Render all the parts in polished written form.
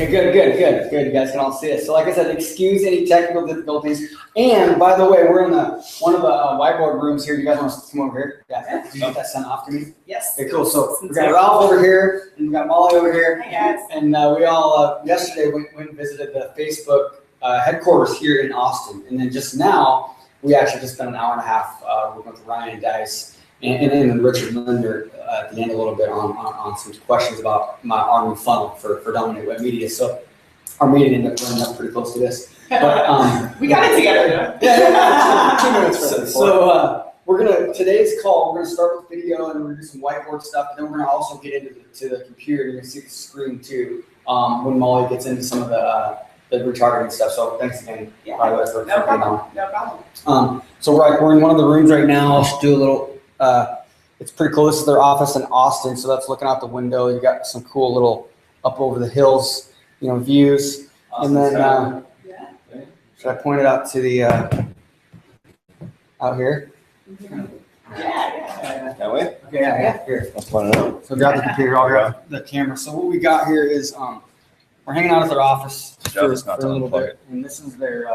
Okay, good. You guys can all see it. So like I said, excuse any technical difficulties. And by the way, we're in one of the whiteboard rooms here. You guys want to come over here? Yeah. Did you get that sent off to me? Yes. Okay, cool. So we got Ralph over here, and we got Molly over here. Hey guys. And we all yesterday went and visited the Facebook headquarters here in Austin. And then just now, we actually just spent an hour and a half working with Ryan Dice and then Richard Linder at the end a little bit on some questions about our new funnel for Dominate Web Media. So our meeting ended up running up pretty close to this. But we got it together though. Yeah, 2 minutes. So today's call, we're gonna start with video and we're gonna do some whiteboard stuff, and then we're gonna also get into the computer. You're gonna see the screen too when Molly gets into some of the retargeting stuff. So thanks again. Yeah. By the way, for No being on. problem. No problem. So we're in one of the rooms right now. I'll just do a little. It's pretty close to their office in Austin, so that's looking out the window. You got some cool little up over the hills, views. Awesome. And then Yeah. should I point it out to the out here? Yeah. That way? Okay, yeah, here. That's one of them. So grab the computer, I'll grab the camera. So what we got here is we're hanging out at their office for a little bit, and this is their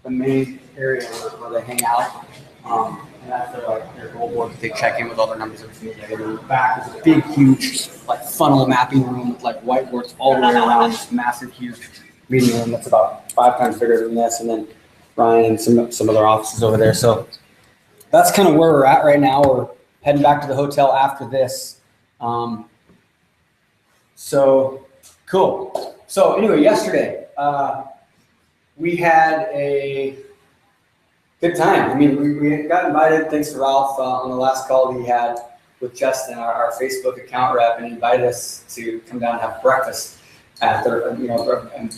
the main area where they hang out. And that's their goal board that they check in with all their numbers and everything. And in the back is a big, huge funnel mapping room with whiteboards all the way around. This massive, huge meeting room that's about 5 times bigger than this. And then Ryan and some other offices over there. So that's kind of where we're at right now. We're heading back to the hotel after this. So cool. So anyway, yesterday we had a good time. I mean, we got invited, thanks to Ralph, on the last call we had with Justin, our Facebook account rep, and he invited us to come down and have breakfast at their,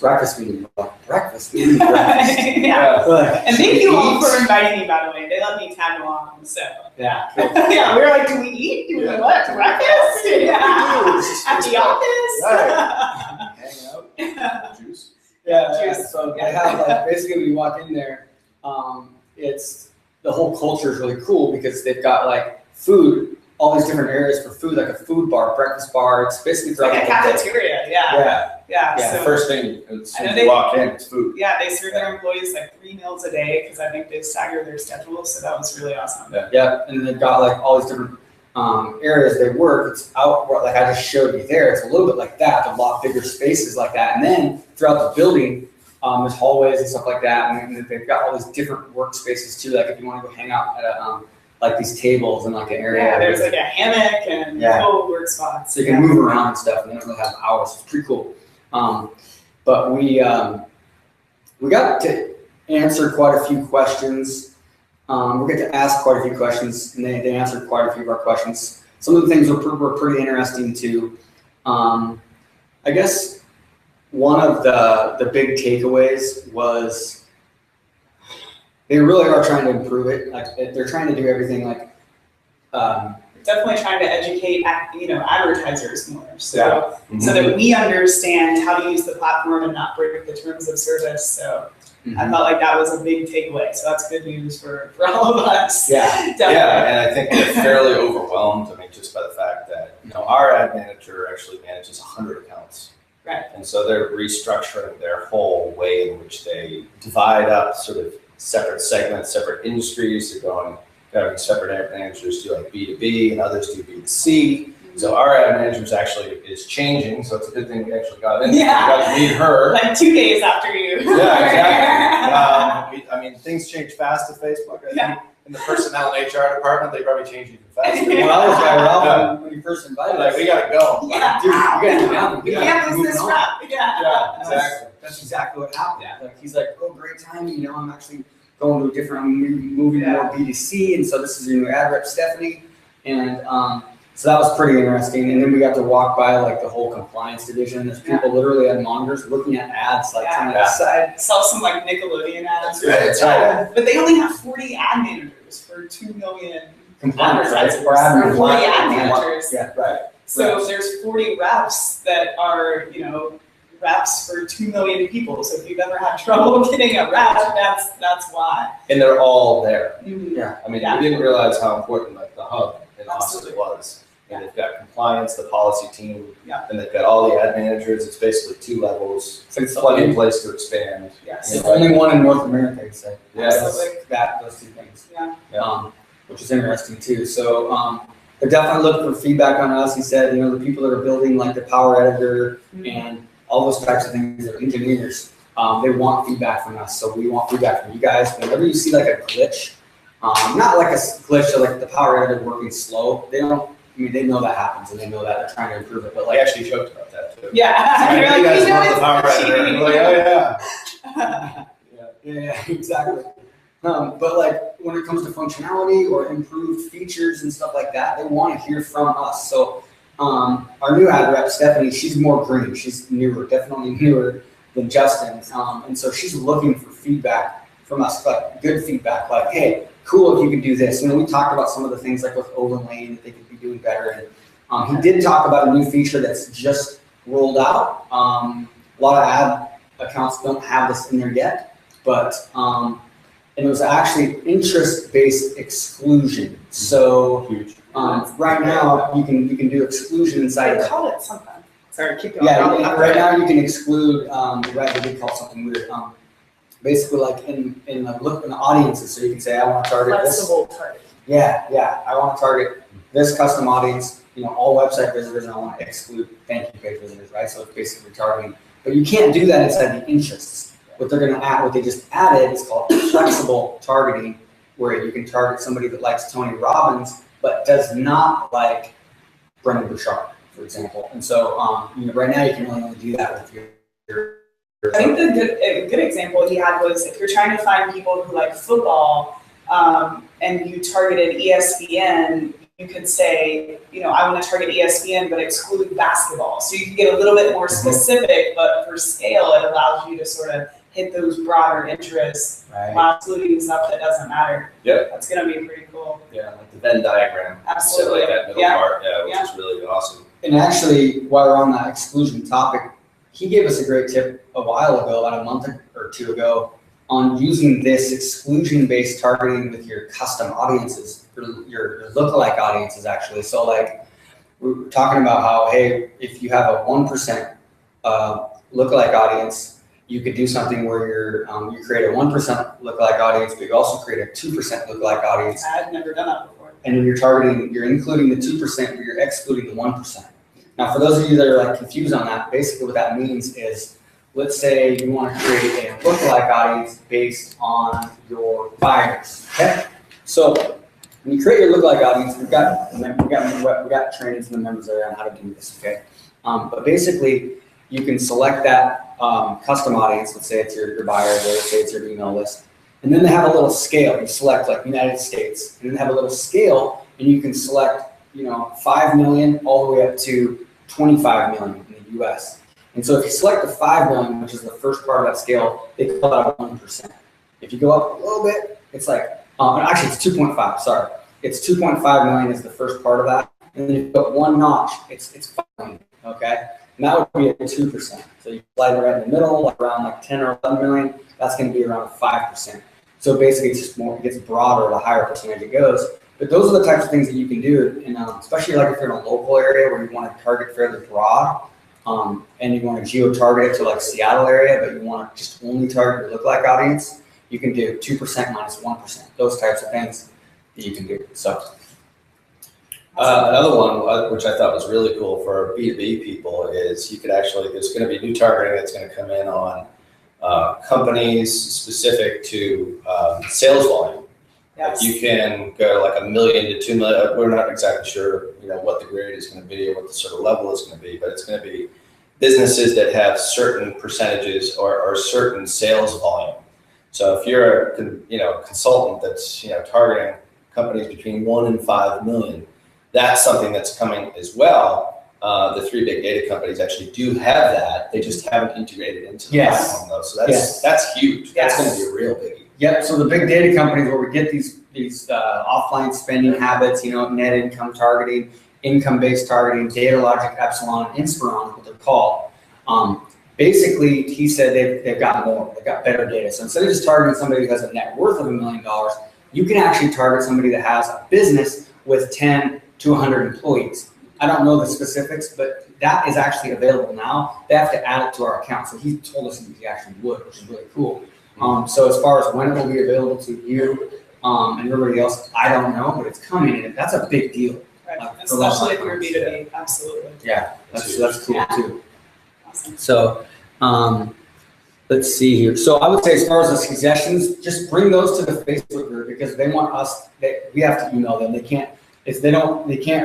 breakfast meeting. Breakfast meeting. Yeah. And thank you all for inviting me, by the way. They let me tag along, so. Yeah. Yeah, we were like, do we eat? Do we what? Breakfast? Yeah. At the office? Hang out. Juice. Yeah. So they have basically when you walk in there, it's the whole culture is really cool because they've got food, all these different areas for food, like a food bar, breakfast bar. It's basically like a cafeteria. Yeah. So first thing as soon as they you walk in, it's food. Yeah, they serve their employees 3 meals a day because I think they stagger their schedule. So that was really awesome. Yeah, and they've got all these different areas they work. It's out like I just showed you there. It's a little bit like that, a lot bigger spaces like that, and then throughout the building. There's hallways and stuff like that, and they've got all these different workspaces too. Like if you want to go hang out at these tables and an area. Yeah, there's a hammock and cool work spots. So you can move around and stuff, and they don't really have hours. It's pretty cool. But we got to answer quite a few questions. We got to ask quite a few questions, and they answered quite a few of our questions. Some of the things were pretty interesting too. I guess. One of the big takeaways was they really are trying to improve it. They're trying to do everything definitely trying to educate advertisers more, so that we understand how to use the platform and not break the terms of service. So I felt like that was a big takeaway. So that's good news for all of us. Yeah, and I think they're fairly overwhelmed. I mean, just by the fact that our ad manager actually manages 100 accounts. Right. And so they're restructuring their whole way in which they divide up sort of separate segments, separate industries. They're having separate ad managers do B2B and others do B2C. So our ad manager actually is changing. So it's a good thing we actually got in. Yeah. We got to meet her. 2 days after you. Yeah, exactly. Things change fast at Facebook. I think in the personnel and HR department, they probably change even faster. When I was by Ralph, when you first invited us, we gotta go. Yeah. Dude, you gotta get down. We can't lose this rep. Yeah, exactly. That's exactly what happened. He's like, oh, great timing. I'm actually going to a different, I'm moving more B2C, and so this is your new ad rep, Stephanie, and so that was pretty interesting. And then we got to walk by the whole compliance division. There's people literally at monitors looking at ads, trying to decide. Sell some Nickelodeon ads. That's right. But they only have 40 ad managers for 2 million. Compliance, right? Or ad 40 ad managers. Yeah, right. So there's 40 reps that are, reps for 2 million people. So if you've ever had trouble getting a rep, that's why. And they're all there. Mm-hmm. Yeah. I mean, we didn't realize how important the hub in Austin was. And they've got compliance, the policy team, Yeah. and they've got all the ad managers. It's basically 2 levels. So it's Plenty of place to expand. Yes. the only one in North America, I'd say. Yes. Those 2 things. Yeah. Which is interesting too. So they're definitely looking for feedback on us. He said, the people that are building like the Power Editor and all those types of things, they're engineers. They want feedback from us. So we want feedback from you guys. Whenever you see like a glitch, not like a glitch of like the Power Editor working slow, they know that happens and they know that they're trying to improve it. But I like, actually joked about that too. Yeah. You're You guys like, want the Power it's Editor. cheating. Like, oh yeah. yeah, exactly. But like when it comes to functionality or improved features and stuff like that, they want to hear from us. So our new ad rep, Stephanie, she's more green. She's newer, definitely newer than Justin. And so she's looking for feedback from us, but good feedback, like, hey, cool if you could do this. We talked about some of the things like with overlaying that they could be doing better. And he did talk about a new feature that's just rolled out. A lot of ad accounts don't have this in there yet, but and it was actually interest-based exclusion. So Huge. right now you can do exclusion inside They of call it something. Sorry, keep going. yeah, right now you can exclude, right, they did call something weird. Basically like in the audiences, so you can say, I want to target this. Flexible target. Yeah, I want to target this custom audience, all website visitors, and I want to exclude thank you page visitors, right? So it's basically targeting, but you can't do that inside the interests. What they're going to add, what they just added is called flexible targeting, where you can target somebody that likes Tony Robbins, but does not like Brendan Burchard, for example. And so, right now you can only do that with your I think a good example he had was if you're trying to find people who like football and you targeted ESPN, you could say, I want to target ESPN but exclude basketball. So you can get a little bit more specific, but for scale, it allows you to sort of hit those broader interests while excluding stuff that doesn't matter. Yep. That's going to be pretty cool. Yeah, like the Venn diagram. Absolutely. So like that middle part, which is really awesome. And actually, while we're on that exclusion topic, he gave us a great tip a while ago, about a month or 2 ago, on using this exclusion-based targeting with your custom audiences, your lookalike audiences, actually. So like, we were talking about how, hey, if you have a 1% lookalike audience, you could do something where you create a 1% lookalike audience, but you also create a 2% lookalike audience. I've never done that before. And when you're including the 2%, but you're excluding the 1%. Now, for those of you that are like confused on that, basically what that means is, let's say you want to create a lookalike audience based on your buyers. Okay, so when you create your lookalike audience, we got trainings in the members area on how to do this. Okay, but basically you can select that custom audience. Let's say it's your buyers, or let's say it's your email list, and then they have a little scale. You select like United States, and then they have a little scale, and you can select 5 million all the way up to 25 million in the U.S. And so if you select the 5 million, which is the first part of that scale, they call that a 1%. If you go up a little bit, it's like, actually it's 2.5, sorry. It's 2.5 million is the first part of that. And then if you go one notch, it's 5 million, okay? And that would be at 2%. So you slide it right in the middle, around like 10 or 11 million, that's gonna be around 5%. So basically it's just more, it gets broader the higher percentage it goes. But those are the types of things that you can do, and especially like if you're in a local area where you want to target fairly broad, and you want to geo-target it to like Seattle area, but you want to just only target your lookalike audience, you can do 2% minus 1%. Those types of things that you can do. So another one, which I thought was really cool for B2B people, is you could actually, there's going to be new targeting that's going to come in on companies specific to sales volume. Yes. Like you can go to like 1 million to 2 million. We're not exactly sure, what the grade is going to be or what the sort of level is going to be, but it's going to be businesses that have certain percentages or certain sales volume. So if you're a consultant that's targeting companies between 1 and 5 million, that's something that's coming as well. The 3 big data companies actually do have that. They just haven't integrated into the platform though. So that's huge. That's going to be a real biggie. Yep. So the big data companies where we get these offline spending habits, net income targeting, income-based targeting, Datalogic, Epsilon, Inspiron, what they're called. Basically, he said they've got more. They've got better data. So instead of just targeting somebody who has a net worth of $1 million, you can actually target somebody that has a business with 10 to 100 employees. I don't know the specifics, but that is actually available now. They have to add it to our account. So he told us he actually would, which is really cool. So as far as when it will be available to you and everybody else, I don't know, but it's coming, and that's a big deal. Right. Especially if you're B2B, absolutely. Yeah, that's cool too. Awesome. So, let's see here. So I would say as far as the suggestions, just bring those to the Facebook group because they want us, we have to email them. They can't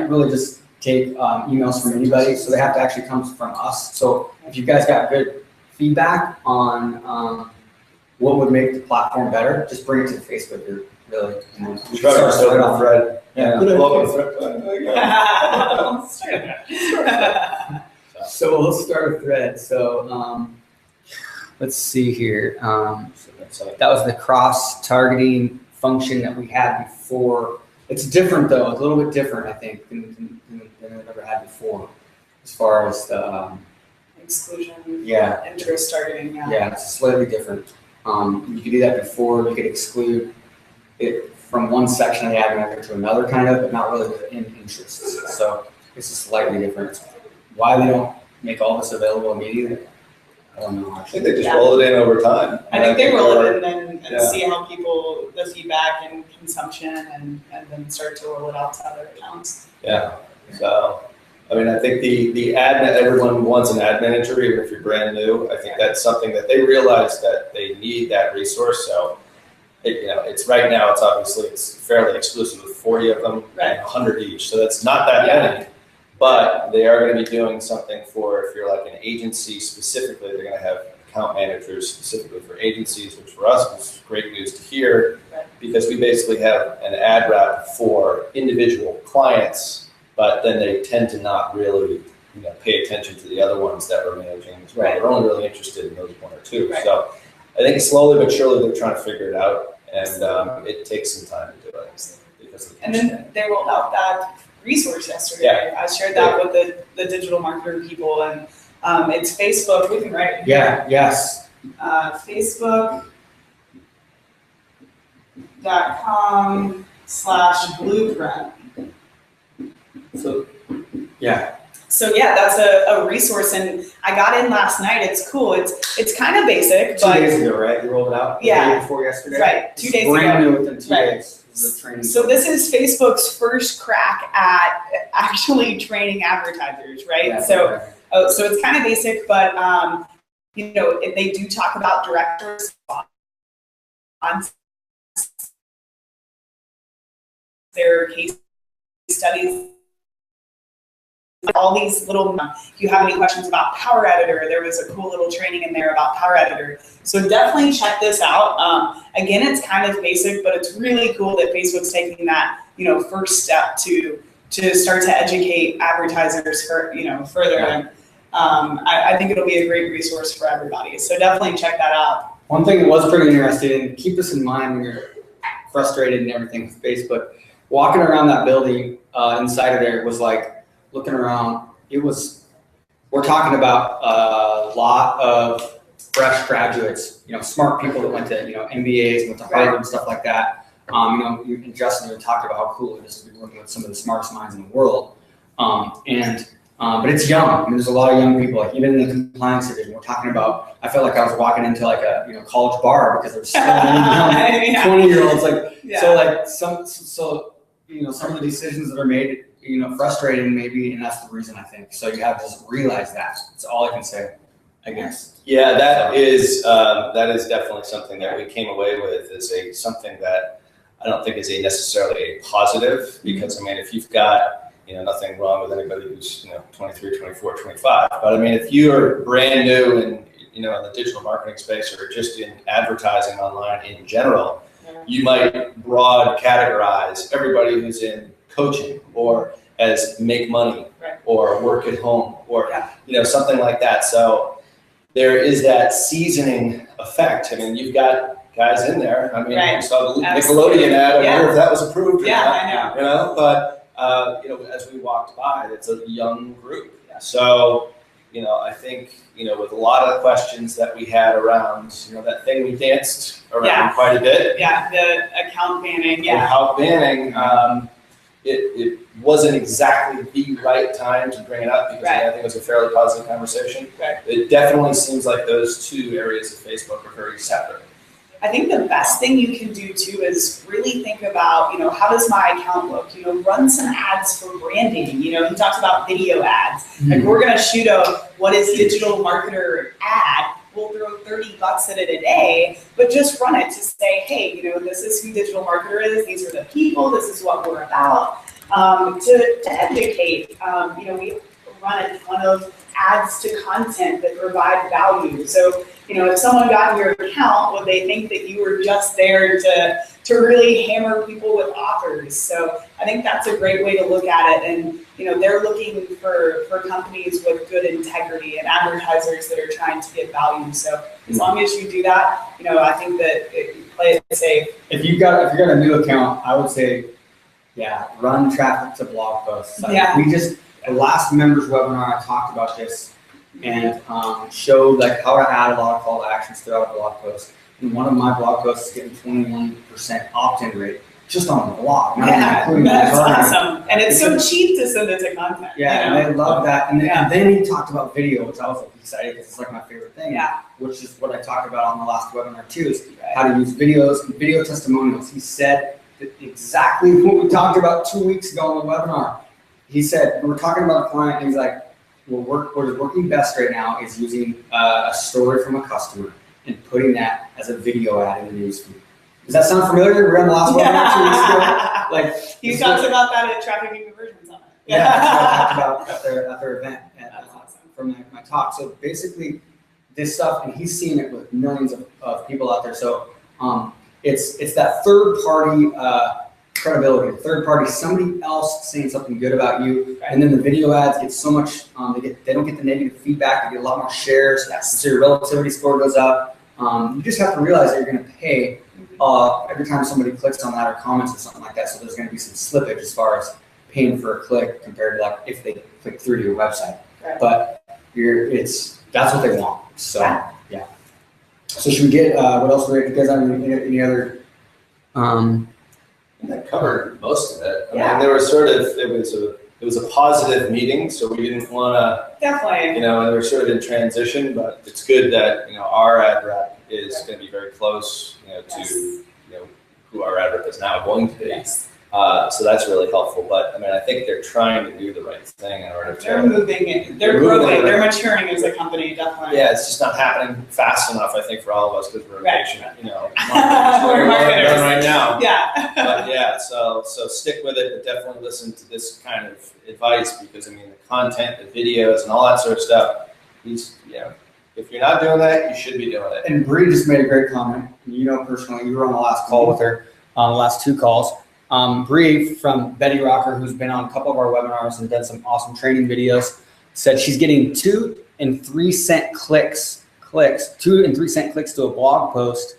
really just take emails from anybody. So they have to actually come from us. So if you guys got good feedback on what would make the platform better, just bring it to the Facebook group, really. And then we can start it off. Thread. Yeah. So we'll start a thread. So let's see here. That was the cross-targeting function that we had before. It's different though. It's a little bit different, I think, than we've ever had before, as far as the exclusion. Yeah. Interest targeting. Yeah. Yeah, it's slightly different. You could do that before. You could exclude it from one section of the ad manager to another, kind of, but not really within interests. So it's just slightly different. Why they don't make all this available immediately, I don't know. I think they just roll it in over time. I think they roll it in and see how people, the feedback and consumption, and then start to roll it out to other accounts. Yeah. So, I mean, I think the everyone wants an ad manager, even if you're brand new. I think that's something that they realize that they need that resource. So, it's right now, it's fairly exclusive with 40 of them, right. 100 each. So that's not that many. But they are going to be doing something for, if you're like an agency specifically, they're going to have account managers specifically for agencies, which for us was great news to hear, because we basically have an ad rep for individual clients, but then they tend to not really pay attention to the other ones that we're managing. Right. They're only really interested in those one or two. Right. So I think slowly but surely they're trying to figure it out, and it takes some time to do it. And then they rolled out that resource yesterday. Yeah. I shared that with the digital marketer people, and it's Facebook. We can write it here. Yeah. Yes. Facebook.com/blueprint. So, yeah. So yeah, that's a resource, and I got in last night. It's cool. It's kind of basic, 2 but days ago, right? You rolled it out. Yeah. The day before yesterday. Right. 2 days ago. Brand new within 2 Right. days. The training. So this is Facebook's first crack at actually training advertisers, right? Yeah, so it's kind of basic, but if they do talk about direct response, their case studies, all these little, if you have any questions about Power Editor, there was a cool little training in there about Power Editor. So definitely check this out. Again, it's kind of basic, but it's really cool that Facebook's taking that, first step to start to educate advertisers further. Yeah. And I think it'll be a great resource for everybody. So definitely check that out. One thing that was pretty interesting, and keep this in mind when you're frustrated and everything with Facebook, walking around that building inside of there was like, looking around, we're talking about a lot of fresh graduates, smart people that went to, MBAs, went to Harvard and stuff like that. You and Justin have talked about how cool it is to be working with some of the smartest minds in the world. But it's young. I mean, there's a lot of young people, like even in the compliance division, we're talking about, I felt like I was walking into like a, college bar because there's so many young 20-year-olds, some of the decisions that are made, frustrating maybe, and that's the reason I think. So you have to just realize that. That's all I can say, I guess. Yeah, that is definitely something that we came away with as something that I don't think is necessarily a positive, because I mean, if you've got, nothing wrong with anybody who's, 23, 24, 25, but I mean, if you're brand new in the digital marketing space or just in advertising online in general, you might broad categorize everybody who's in coaching or as make money, right, or work at home, or something like that. So there is that seasoning effect. I mean, you've got guys in there. I mean, right, you saw the absolutely. Nickelodeon ad. I wonder if that was approved or not. I know. But as we walked by, it's a young group. Yeah. So I think with a lot of the questions that we had around that thing we danced around quite a bit. Yeah, the account banning. Yeah. Account banning. it wasn't exactly the right time to bring it up because Right. I think it was a fairly positive conversation. Right. It definitely seems like those two areas of Facebook are very separate. I think the best thing you can do too is really think about, how does my account look? Run some ads for branding. He talks about video ads. Like we're gonna shoot a what is digital marketer ad. We'll throw $30 at it a day, but just run it to say, hey, this is who digital marketer is. These are the people. This is what we're about. To educate, we run a ton of ads to content that provide value. So, if someone got in your account, would they think that you were just there to really hammer people with offers? So I think that's a great way to look at it. And, they're looking for companies with good integrity and advertisers that are trying to get value. So as long as you do that, I think that you play it safe. If you got a new account, I would say, run traffic to blog posts. Yeah. The last members webinar, I talked about this and showed like how to add a lot of call to actions throughout a blog post. And one of my blog posts is getting 21% opt-in rate just on the blog. Not even including That's the targeting. awesome. And it's so cheap to send it to content. Yeah, and they love that. And then he talked about video, which I was excited because it's like my favorite thing. Yeah. Which is what I talked about on the last webinar too, is how to use videos and video testimonials. He said exactly what we talked about 2 weeks ago on the webinar. He said, we were talking about a client, and he's like, what is working best right now is using a story from a customer and putting that as a video ad in the newsfeed. Does that sound familiar? We were on the last webinar 2 weeks ago. Like He talks about that at Traffic and Conversion Summit. yeah, that's what I talked about at their event That's awesome. from my talk. So basically, this stuff, and he's seen it with millions of people out there. So it's that third party credibility, third party, somebody else saying something good about you, and then the video ads get so much. They don't get the negative feedback. They get a lot more shares. Yes. So your relativity score goes up. You just have to realize that you're going to pay every time somebody clicks on that or comments or something like that. So there's going to be some slippage as far as paying for a click compared to like if they click through to your website. Right. But that's what they want. So yeah. So should we get what else? Do you guys have any other? That covered most of it. I Yeah. mean, there was it was a positive meeting, so we didn't want to, Definitely. and we're sort of in transition, but it's good that, our ad rep is going to be very close, to, who our ad rep is now going to be. Yes. So that's really helpful. But I mean, I think they're trying to do the right thing in order They're to. moving it. They're growing. They're maturing as a company, definitely. Yeah, it's just not happening fast enough, I think, for all of us because we're Right. impatient, We're marketers. done right now. Yeah. But yeah, so stick with it, but definitely listen to this kind of advice because I mean the content, the videos, and all that sort of stuff. If you're not doing that, you should be doing it. And Bree just made a great comment. Personally, you were on the last call with her, the last two calls. Bree from Betty Rocker, who's been on a couple of our webinars and done some awesome training videos, said she's getting 2 and 3 cent clicks, 2 and 3 cent clicks to a blog post.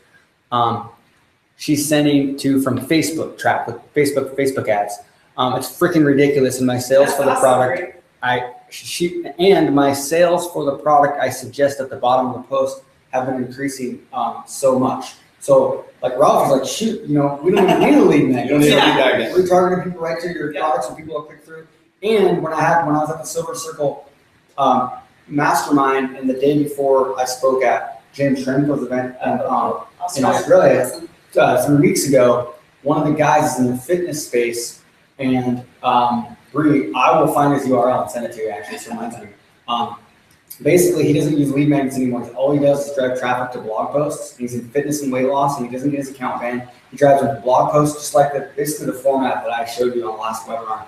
She's sending from Facebook traffic, Facebook ads. It's freaking ridiculous. And my sales for the product, my sales for the product I suggest at the bottom of the post have been increasing so much. So like Ralph was like, shoot, we don't even need a lead magnet. You don't need a lead magnet. We're targeting people right to your products and people will click through. And when I was at the Silver Circle Mastermind, and the day before I spoke at James Trenco's event in Australia 3 weeks ago, one of the guys is in the fitness space, and Bree, I will find his URL and send it to you actually, so reminds me. Basically, he doesn't use lead magnets anymore. All he does is drive traffic to blog posts. He's in fitness and weight loss, and he doesn't get his account banned. He drives them to blog posts, just like basically the format that I showed you on the last webinar.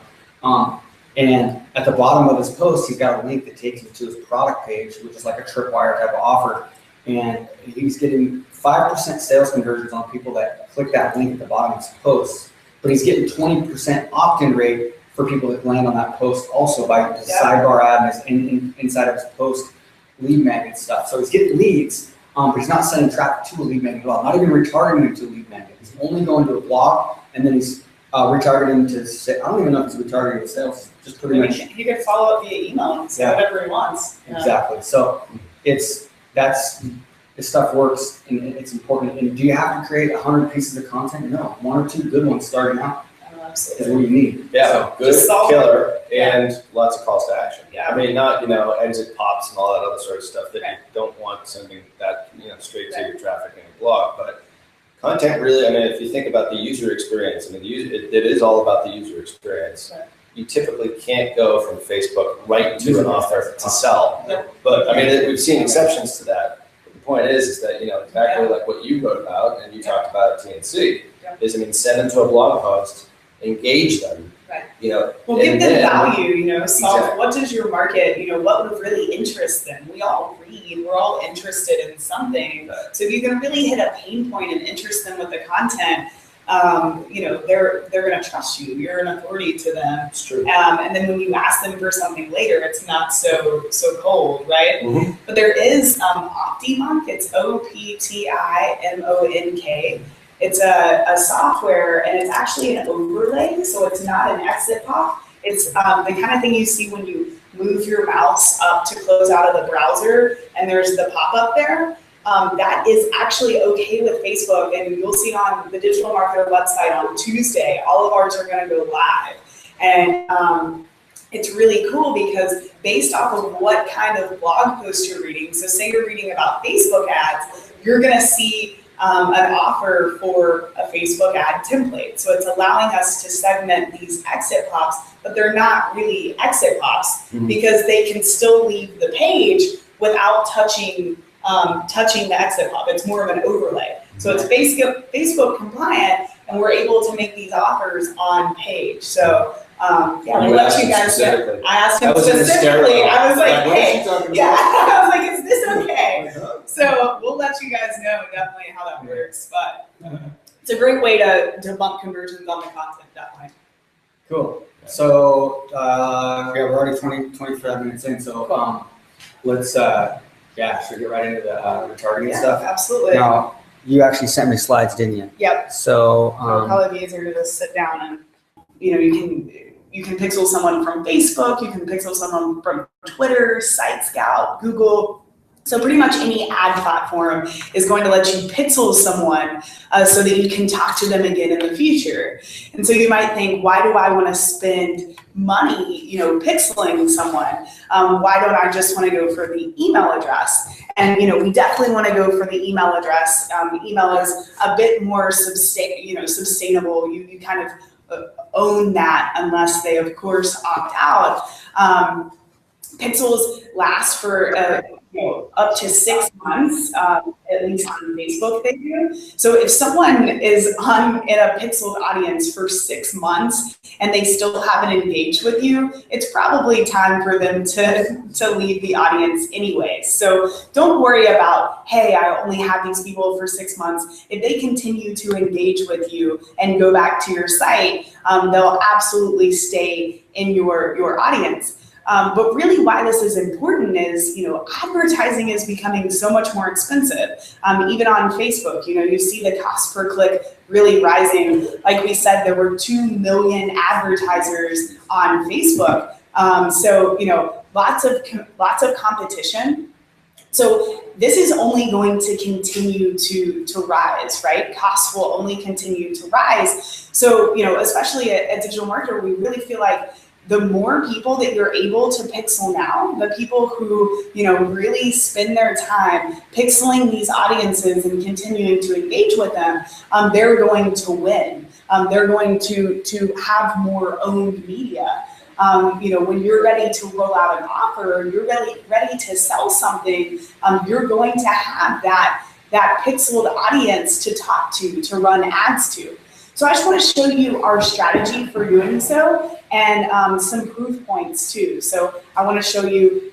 And at the bottom of his post, he's got a link that takes you to his product page, which is like a tripwire type of offer. And he's getting 5% sales conversions on people that click that link at the bottom of his post. But he's getting 20% opt-in rate for people that land on that post also by the sidebar ad and inside of his post lead magnet stuff. So he's getting leads, but he's not sending traffic to a lead magnet at all, not even retargeting them to a lead magnet. He's only going to a blog, and then he's retargeting to say, I don't even know if he's retargeting to sales, just pretty much. He could follow up via email and say whatever he wants. Exactly. So this stuff works, and it's important. And do you have to create 100 pieces of content? No, 1 or 2 good ones starting out. absolutely. what you need. Yeah, So, good, Just solve killer, Yeah. and lots of calls to action. Yeah. I mean, not, exit pops and all that other sort of stuff that Right. you don't want sending that, straight to your traffic in a blog, but content really, I mean, if you think about the user experience, I mean, it is all about the user experience. Right. You typically can't go from Facebook right to an offer to sell. Yeah. But I mean, we've seen exceptions to that. But the point is that, exactly like what you wrote about and you talked about at TNC, Yeah. is, send them to a blog post, engage them. Right. and Well, give them then- value, solve, Exactly. what does your market, what would really interest them? We all read, we're all interested in something. So if you can really hit a pain point and interest them with the content, they're gonna trust you. You're an authority to them. It's true. And then when you ask them for something later, it's not so cold, right? Mhm. But there is OptiMonk. It's OPTIMONK. It's a software, and it's actually an overlay, so it's not an exit pop. It's the kind of thing you see when you move your mouse up to close out of the browser, and there's the pop-up there. That is actually okay with Facebook, and you'll see on the Digital Marketer website on Tuesday, all of ours are gonna go live. And it's really cool because based off of what kind of blog post you're reading, so say you're reading about Facebook ads, you're gonna see an offer for a Facebook ad template. So it's allowing us to segment these exit pops, but they're not really exit pops because they can still leave the page without touching the exit pop. It's more of an overlay. So it's Facebook compliant, and we're able to make these offers on page. So we'll let you guys know. I asked him specifically. I was like, hey, I was like, is this okay? So we'll let you guys know definitely how that works. But it's a great way to bump conversions on the content, definitely. Cool. So, we're already 25 minutes in, so let's, should we get right into the targeting stuff? Absolutely. Now, you actually sent me slides, didn't you? Yep. So, It'll probably be easier to just sit down and, you can pixel someone from Facebook, you can pixel someone from Twitter, SiteScout, Google. So pretty much any ad platform is going to let you pixel someone so that you can talk to them again in the future. And so you might think, why do I want to spend money, pixeling someone? Why don't I just want to go for the email address? And we definitely want to go for the email address. Email is a bit more sustainable. You kind of own that unless they, of course, opt out. Pixels last for up to 6 months, at least on Facebook they do. So if someone is in a pixeled audience for 6 months and they still haven't engaged with you, it's probably time for them to leave the audience anyway. So don't worry about, hey, I only have these people for 6 months. If they continue to engage with you and go back to your site, they'll absolutely stay in your audience. But really why this is important is, advertising is becoming so much more expensive. Even on Facebook, you see the cost per click really rising. Like we said, there were 2 million advertisers on Facebook. So, lots of competition. So this is only going to continue to rise, right? Costs will only continue to rise. So, especially at Digital Marketer, we really feel like the more people that you're able to pixel now, the people who, really spend their time pixeling these audiences and continuing to engage with them, they're going to win. They're going to have more owned media. When you're ready to roll out an offer, you're ready to sell something, you're going to have that pixeled audience to talk to run ads to. So I just want to show you our strategy for doing so and some proof points too. So I want to show you,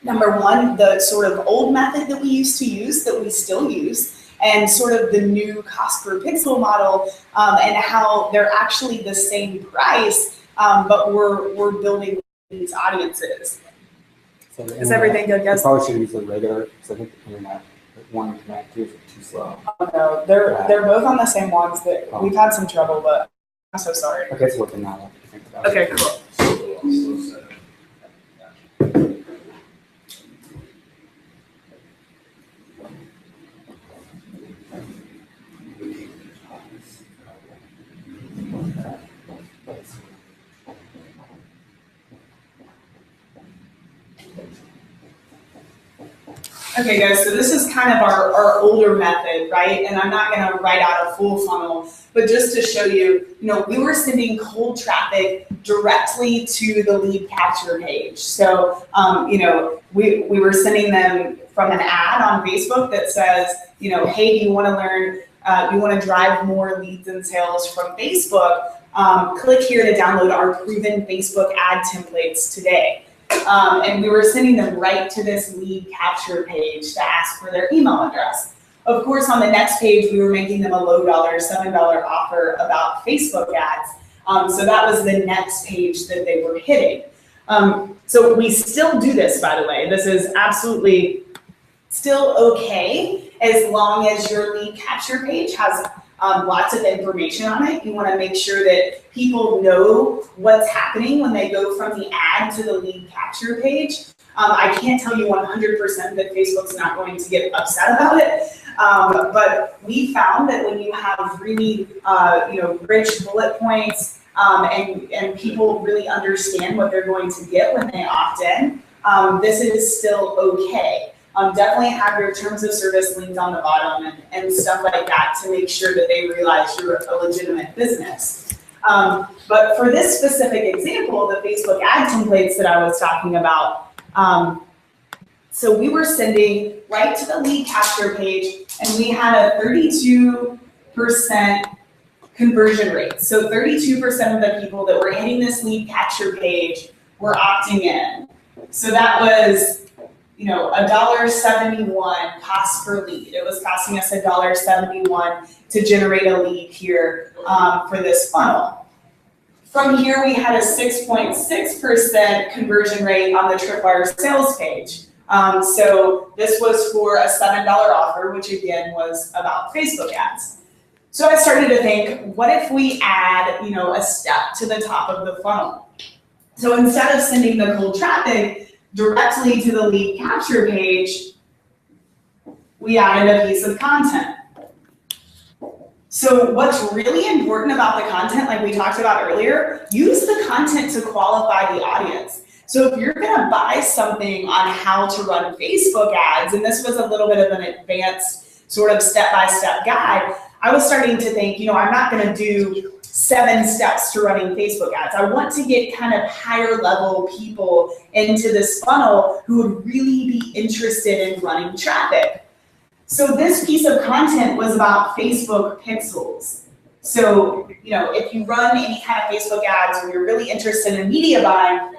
number one, the sort of old method that we used to use, that we still use, and sort of the new cost per pixel model, and how they're actually the same price, but we're building these audiences. So Is everything good, guys? Probably should use the regular, because I think the internet, one and Connect 2 is too slow. Oh, no, they're both on the same ones that we've had some trouble, but I'm so sorry. Okay, it's working now. I think about it. Okay, cool. Okay guys, so this is kind of our older method, right? And I'm not gonna write out a full funnel, but just to show you, we were sending cold traffic directly to the lead capture page. So, we were sending them from an ad on Facebook that says, hey, do you wanna learn, you wanna drive more leads and sales from Facebook? Click here to download our proven Facebook ad templates today. And we were sending them right to this lead capture page to ask for their email address. Of course, on the next page, we were making them a low dollar, $7 offer about Facebook ads. So that was the next page that they were hitting. So we still do this, by the way. This is absolutely still okay as long as your lead capture page has lots of information on it. You want to make sure that people know what's happening when they go from the ad to the lead capture page. I can't tell you 100% that Facebook's not going to get upset about it, but we found that when you have really rich bullet points and people really understand what they're going to get when they opt in, this is still okay. Definitely have your terms of service linked on the bottom and stuff like that to make sure that they realize you're a legitimate business. But for this specific example, the Facebook ad templates that I was talking about, so we were sending right to the lead capture page and we had a 32% conversion rate. So 32% of the people that were hitting this lead capture page were opting in. So that was $1.71 cost per lead. It was costing us $1.71 to generate a lead here for this funnel. From here, we had a 6.6% conversion rate on the Tripwire sales page. So this was for a $7 offer, which again was about Facebook ads. So I started to think, what if we add, a step to the top of the funnel? So instead of sending the cold traffic directly to the lead capture page, we added a piece of content. So what's really important about the content, like we talked about earlier, use the content to qualify the audience. So if you're gonna buy something on how to run Facebook ads, and this was a little bit of an advanced sort of step-by-step guide, I was starting to think, I'm not gonna do 7 steps to running Facebook ads. I want to get kind of higher level people into this funnel who would really be interested in running traffic. So this piece of content was about Facebook pixels. So, if you run any kind of Facebook ads or you're really interested in media buying,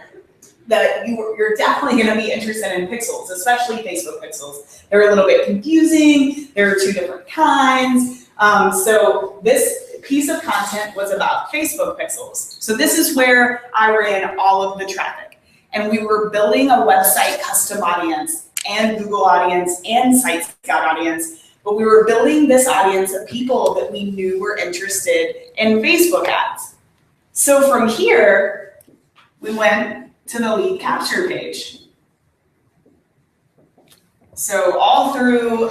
that you're definitely going to be interested in pixels, especially Facebook pixels. They're a little bit confusing. There are 2 different kinds. So this piece of content was about Facebook pixels. So this is where I ran all of the traffic. And we were building a website custom audience and Google audience and Site Scout audience, but we were building this audience of people that we knew were interested in Facebook ads. So from here, we went to the lead capture page. So all through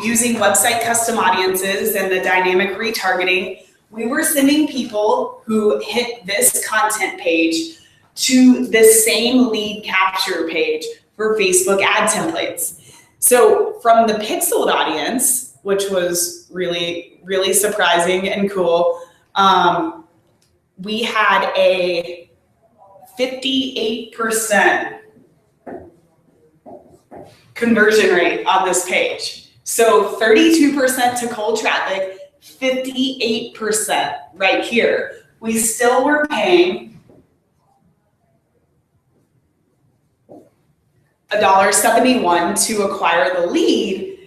using website custom audiences and the dynamic retargeting, we were sending people who hit this content page to the same lead capture page for Facebook ad templates. So from the pixeled audience, which was really, really surprising and cool, we had a 58% conversion rate on this page. So 32% to cold traffic, 58% right here. We still were paying $1.71 to acquire the lead,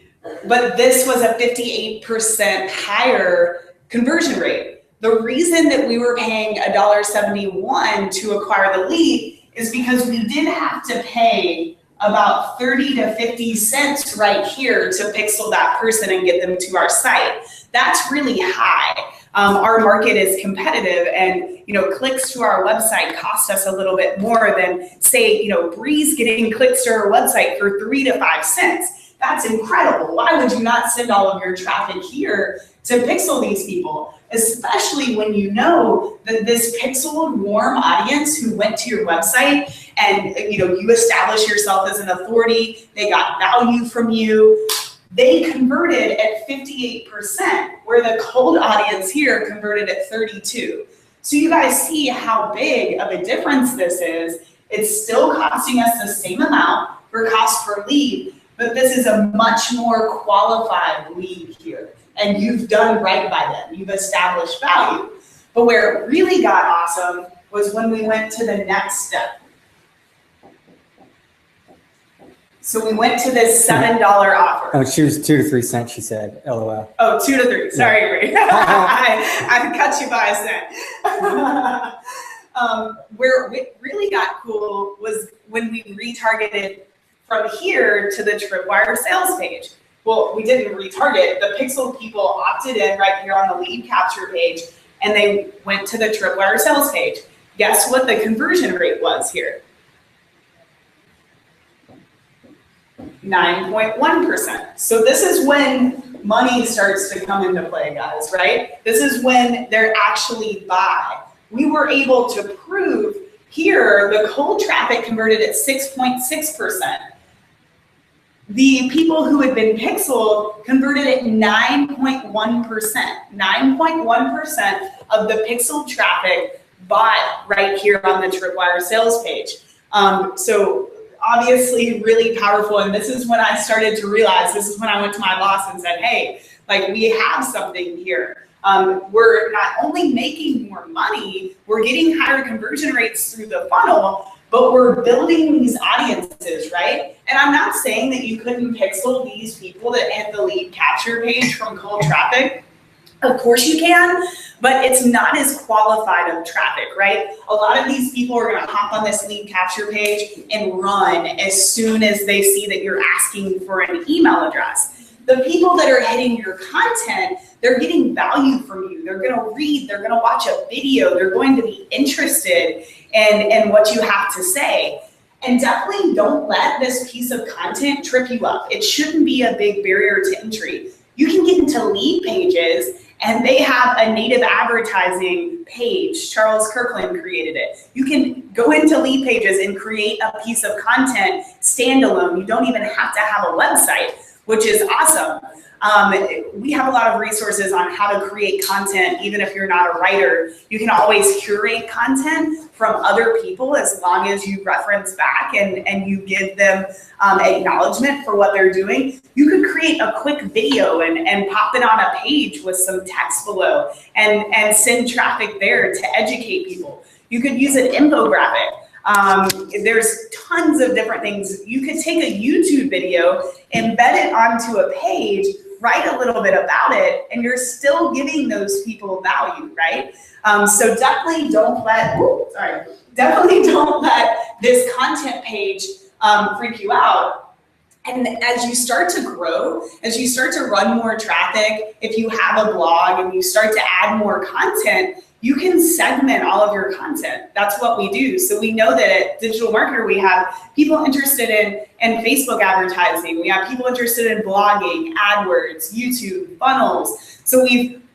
but this was a 58% higher conversion rate. The reason that we were paying $1.71 to acquire the lead is because we did have to pay about 30 to 50 cents right here to pixel that person and get them to our site. That's really high. Our market is competitive, and clicks to our website cost us a little bit more than, say, Breeze getting clicks to her website for 3 to 5 cents. That's incredible. Why would you not send all of your traffic here to pixel these people? Especially when you know that this pixeled warm audience who went to your website and you establish yourself as an authority. They got value from you. They converted at 58%, where the cold audience here converted at 32%. So you guys see how big of a difference this is. It's still costing us the same amount for cost per lead, but this is a much more qualified lead here. And you've done right by them. You've established value. But where it really got awesome was when we went to the next step. So we went to this $7 offer. Oh, she was 2 to 3 cents, she said, LOL. Oh, 2 to 3. Sorry, Ray. I cut you by a cent. Where it really got cool was when we retargeted from here to the Tripwire sales page. Well, we didn't retarget. The Pixel people opted in right here on the lead capture page, and they went to the Tripwire sales page. Guess what the conversion rate was here? 9.1%. So this is when money starts to come into play, guys, right? This is when they're actually buy. We were able to prove here the cold traffic converted at 6.6%. The people who had been pixeled converted at 9.1%. 9.1% of the pixel traffic bought right here on the Tripwire sales page. So obviously really powerful. And this is when I started to realize, this is when I went to my boss and said, hey, like we have something here. We're not only making more money, we're getting higher conversion rates through the funnel, but we're building these audiences, right? And I'm not saying that you couldn't pixel these people that hit the lead capture page from cold traffic. Of course you can, but it's not as qualified of traffic, right? A lot of these people are gonna hop on this lead capture page and run as soon as they see that you're asking for an email address. The people that are hitting your content, they're getting value from you. They're gonna read, they're gonna watch a video, they're going to be interested in what you have to say. And definitely don't let this piece of content trip you up. It shouldn't be a big barrier to entry. You can get into lead pages and they have a native advertising page. Charles Kirkland created it. You can go into lead pages and create a piece of content standalone. You don't even have to have a website, which is awesome. We have a lot of resources on how to create content, even if you're not a writer. You can always curate content from other people as long as you reference back and you give them acknowledgement for what they're doing. You could create a quick video and pop it on a page with some text below and send traffic there to educate people. You could use an infographic. There's tons of different things. You could take a YouTube video, embed it onto a page, write a little bit about it, and you're still giving those people value, right? So definitely don't let, this content page freak you out. And as you start to grow, as you start to run more traffic, if you have a blog and you start to add more content, you can segment all of your content. That's what we do. So we know that at Digital Marketer, we have people interested in Facebook advertising. We have people interested in blogging, AdWords, YouTube, funnels. So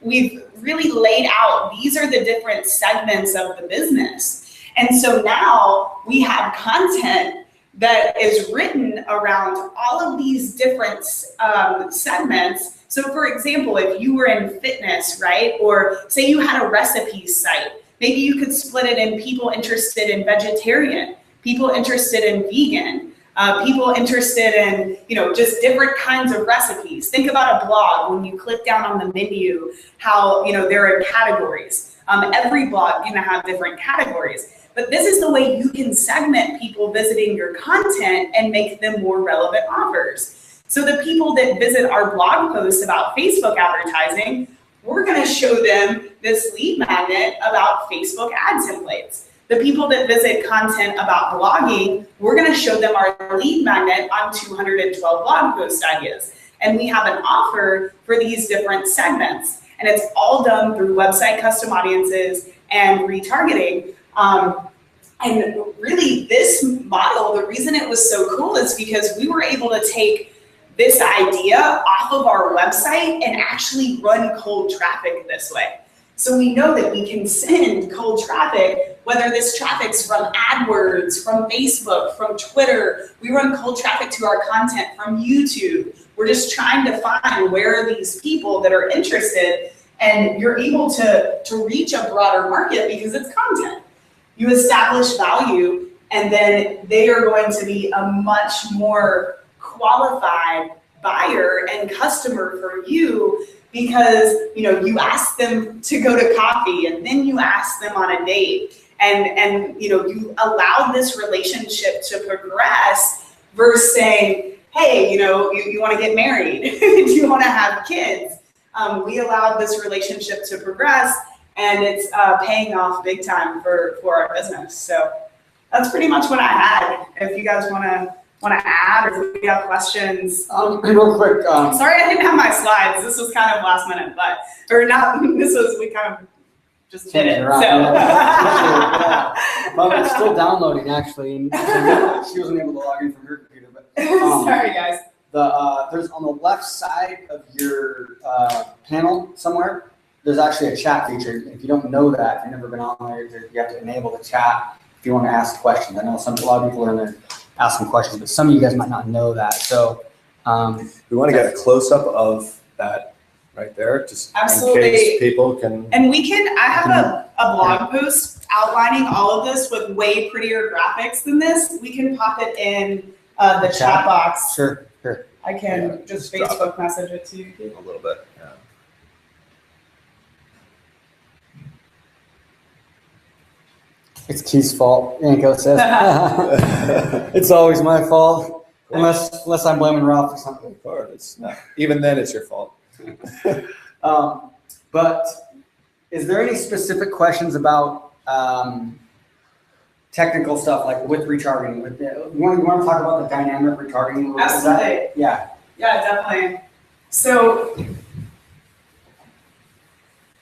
we've really laid out, these are the different segments of the business. And so now we have content that is written around all of these different segments. So for example, if you were in fitness, right? Or say you had a recipe site, maybe you could split it in people interested in vegetarian, people interested in vegan, people interested in, just different kinds of recipes. Think about a blog. When you click down on the menu, how, there are categories. Every blog can have different categories. But this is the way you can segment people visiting your content and make them more relevant offers. So the people that visit our blog posts about Facebook advertising, we're going to show them this lead magnet about Facebook ad templates. The people that visit content about blogging, we're going to show them our lead magnet on 212 blog post ideas. And we have an offer for these different segments. And it's all done through website custom audiences and retargeting. And really this model, the reason it was so cool is because we were able to take this idea off of our website and actually run cold traffic this way. So we know that we can send cold traffic whether this traffic's from AdWords, from Facebook, from Twitter. We run cold traffic to our content from YouTube. We're just trying to find where are these people that are interested, and you're able to reach a broader market because it's content. You establish value, and then they are going to be a much more qualified buyer and customer for you, because you ask them to go to coffee, and then you ask them on a date, and you allow this relationship to progress versus saying, hey, you want to get married, do you want to have kids? We allowed this relationship to progress, and it's paying off big time for our business. So that's pretty much what I had. If you guys want to add, or if you have questions. Real quick. Sorry I didn't have my slides. This was kind of last minute, we kind of just did it. So. Yeah. Well, it's still downloading actually. And she wasn't able to log in from her computer. But sorry guys. There's on the left side of your panel somewhere, there's actually a chat feature. If you don't know that, if you've never been on there, you have to enable the chat if you want to ask questions. I know a lot of people are in there asking questions, but some of you guys might not know that. So we want to get a close-up of that right there, just absolutely. In case people can. And I have a blog post outlining all of this with way prettier graphics than this. We can pop it in the chat box. Sure. I can just Facebook message it to you. A little bit, yeah. It's Keith's fault, Yanko says. It's always my fault, unless I'm blaming Ralph for something. It's not. Even then, it's your fault. But is there any specific questions about technical stuff, like with retargeting? You want to talk about the dynamic retargeting? Absolutely. Yeah, definitely. So,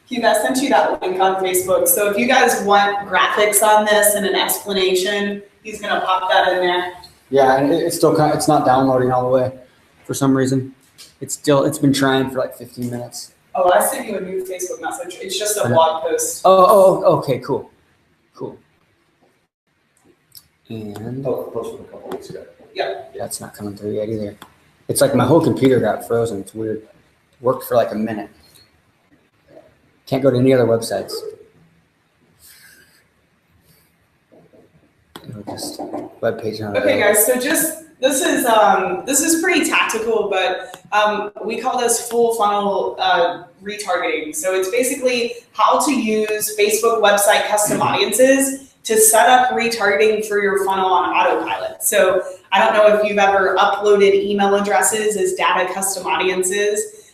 Keith, I sent you that link on Facebook. So if you guys want graphics on this and an explanation, he's gonna pop that in there. Yeah, and it's not downloading all the way for some reason. It's been trying for like 15 minutes. Oh, I sent you a new Facebook message. It's just a blog post. Oh, okay, cool. And Posted a couple weeks ago. Yeah. That's not coming through yet either. It's like my whole computer got frozen. It's weird. Worked for like a minute. Can't go to any other websites. It'll just webpage on. Okay, guys. So this is pretty tactical, but we call this full funnel retargeting. So it's basically how to use Facebook website custom audiences to set up retargeting for your funnel on autopilot. So I don't know if you've ever uploaded email addresses as data custom audiences.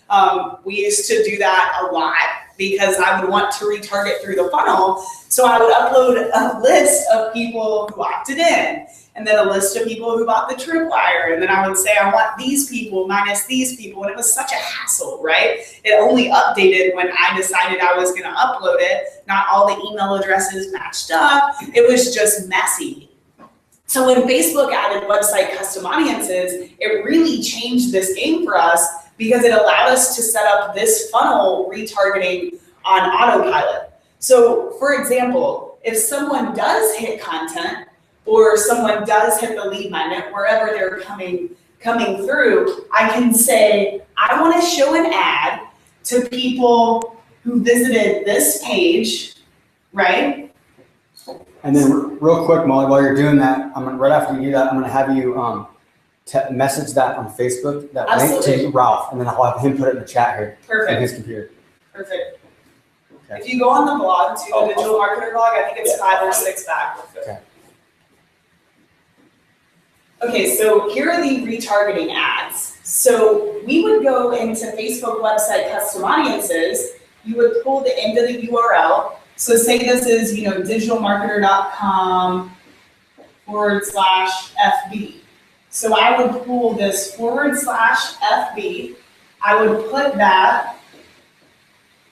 We used to do that a lot because I would want to retarget through the funnel. So I would upload a list of people who opted in, and then a list of people who bought the Tripwire. And then I would say, I want these people minus these people. And it was such a hassle, right? It only updated when I decided I was gonna upload it. Not all the email addresses matched up. It was just messy. So when Facebook added website custom audiences, it really changed this game for us because it allowed us to set up this funnel retargeting on autopilot. So for example, if someone does hit content, or someone does hit the lead magnet, wherever they're coming through, I can say, I want to show an ad to people who visited this page, right? And then real quick, Molly, while you're doing that, right after you do that, I'm gonna have you message that on Facebook, that Absolutely. link to Ralph, and then I'll have him put it in the chat here. Perfect. On his computer. Perfect. Okay. If you go on the blog, to the Digital Marketer blog, I think it's 5 or 6 back. Okay. Okay, so here are the retargeting ads. So we would go into Facebook website custom audiences. You would pull the end of the URL. So say this is, digitalmarketer.com/FB. So I would pull this /FB. I would put that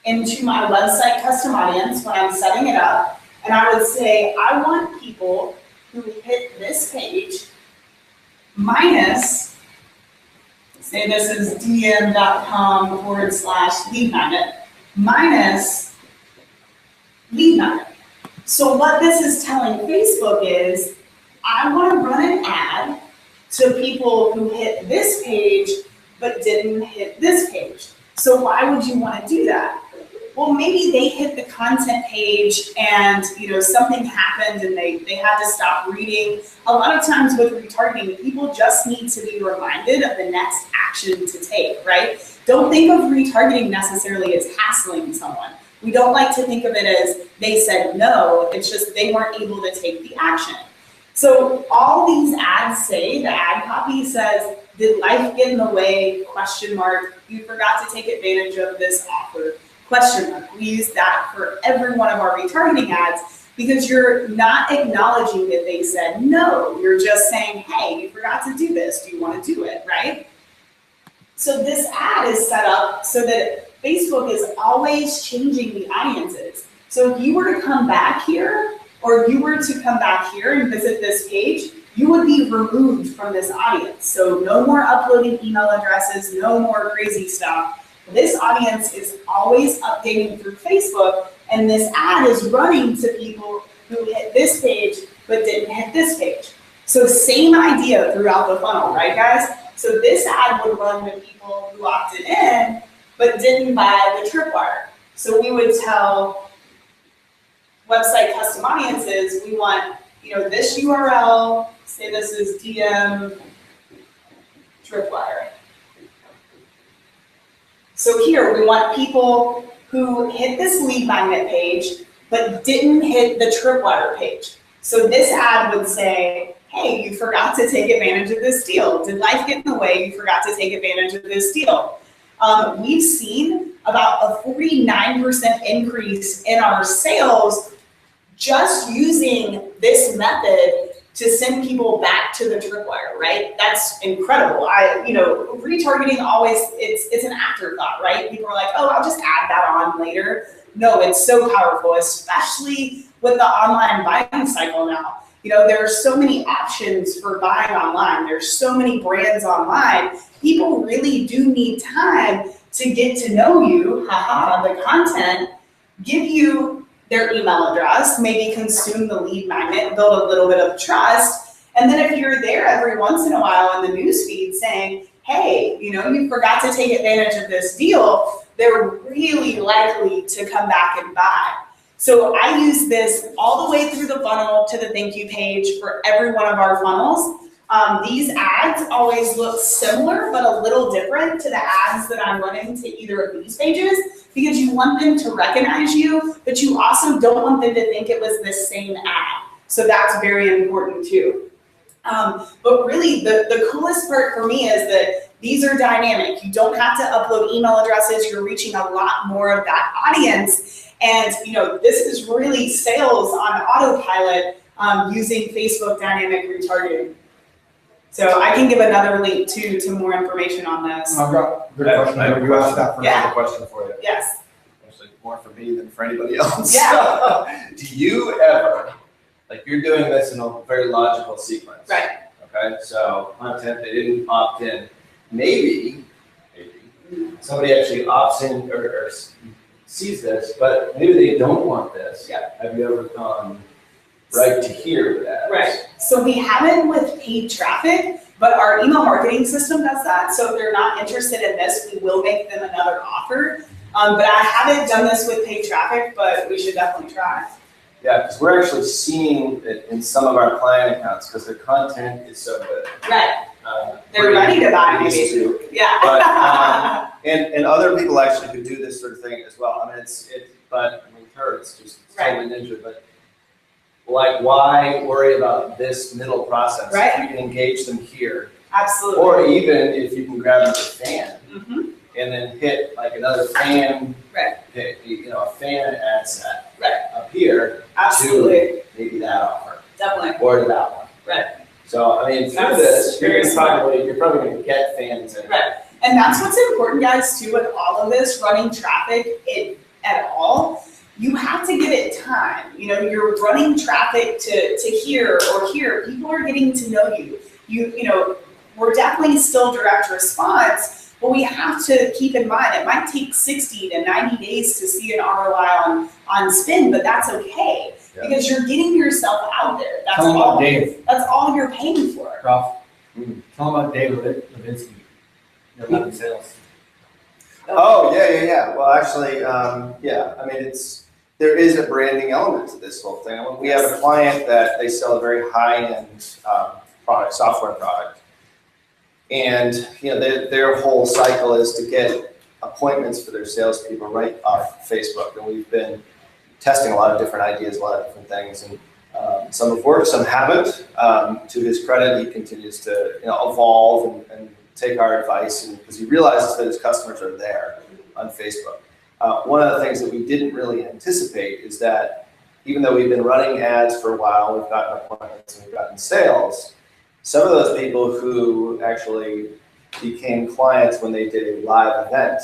into my website custom audience when I'm setting it up. And I would say, I want people who hit this page minus, say this is dm.com/lead magnet, minus lead magnet. So what this is telling Facebook is, I want to run an ad to people who hit this page but didn't hit this page. So why would you want to do that? Well, maybe they hit the content page and something happened and they had to stop reading. A lot of times with retargeting, people just need to be reminded of the next action to take, right? Don't think of retargeting necessarily as hassling someone. We don't like to think of it as they said no, it's just they weren't able to take the action. So all these ads say, the ad copy says, did life get in the way, ? You forgot to take advantage of this offer, ? We use that for every one of our retargeting ads because you're not acknowledging that they said no. You're just saying, hey, you forgot to do this. Do you want to do it, right? So this ad is set up so that Facebook is always changing the audiences. So if you were to come back here, or you were to come back here and visit this page, you would be removed from this audience. So no more uploading email addresses, no more crazy stuff. This audience is always updating through Facebook, and this ad is running to people who hit this page but didn't hit this page. So same idea throughout the funnel, right guys? So this ad would run to people who opted in but didn't buy the tripwire. So we would tell website custom audiences, we want this URL, say this is DM tripwire. So here we want people who hit this lead magnet page but didn't hit the tripwire page. So this ad would say, hey, you forgot to take advantage of this deal. Did life get in the way? You forgot to take advantage of this deal. We've seen about a 49% increase in our sales just using this method to send people back to the tripwire, right? That's incredible. Retargeting always, it's an afterthought, right? People are like, oh, I'll just add that on later. No, it's so powerful, especially with the online buying cycle now. There are so many options for buying online. There's so many brands online. People really do need time to get to know you, the content, give you their email address, maybe consume the lead magnet, build a little bit of trust. And then if you're there every once in a while in the newsfeed saying, hey, you forgot to take advantage of this deal, they're really likely to come back and buy. So I use this all the way through the funnel to the thank you page for every one of our funnels. These ads always look similar, but a little different to the ads that I'm running to either of these pages because you want them to recognize you, but you also don't want them to think it was the same ad. So that's very important too. But really the coolest part for me is that these are dynamic. You don't have to upload email addresses. You're reaching a lot more of that audience. And this is really sales on autopilot using Facebook dynamic retargeting. So I can give another link too to more information on this. I've got a good question. You asked that first. I have a question for you. Yes. Actually, more for me than for anybody else. Yeah. Do you ever, you're doing this in a very logical sequence. Right. Okay, so content, they didn't opt in. Maybe somebody actually opts in or sees this, but maybe they don't want this. Yeah. Have you ever gone right to here with that? Right. So we haven't with paid traffic, but our email marketing system does that. So if they're not interested in this, we will make them another offer. But I haven't done this with paid traffic, but we should definitely try. Yeah, because we're actually seeing it in some of our client accounts because their content is so good. Right. They're ready to buy, maybe. Yeah. But, and other people actually who do this sort of thing as well. I mean, it's just totally ninja, but why worry about this middle process? Right. If you can engage them here. Absolutely. Or even if you can grab another fan and then hit another fan, hit, a fan ad set up here. Absolutely. To maybe that offer. Definitely. Or to that one. Right. So, I mean, through this, you're probably going to get fans in. Right. And that's what's important, guys, too, with all of this, running traffic at all. You have to give it time. You're running traffic to here or here. People are getting to know you. We're definitely still direct response, but we have to keep in mind it might take 60 to 90 days to see an ROI on spend, but that's okay. Yeah. because you're getting yourself out there. That's Tell them about all. Dave, That's all you're paying for. Ralph. Tell them about Dave Levinsky. Your Levin Sales. Oh, yeah. Well, actually, yeah, I mean, there is a branding element to this whole thing. We have a client that they sell a very high-end product, software product. And, their whole cycle is to get appointments for their salespeople right on Facebook. And we've been testing a lot of different ideas, a lot of different things. And some have worked, some haven't. To his credit, he continues to evolve and take our advice, and because he realizes that his customers are there on Facebook. One of the things that we didn't really anticipate is that even though we've been running ads for a while, we've gotten appointments and we've gotten sales, some of those people who actually became clients when they did a live event.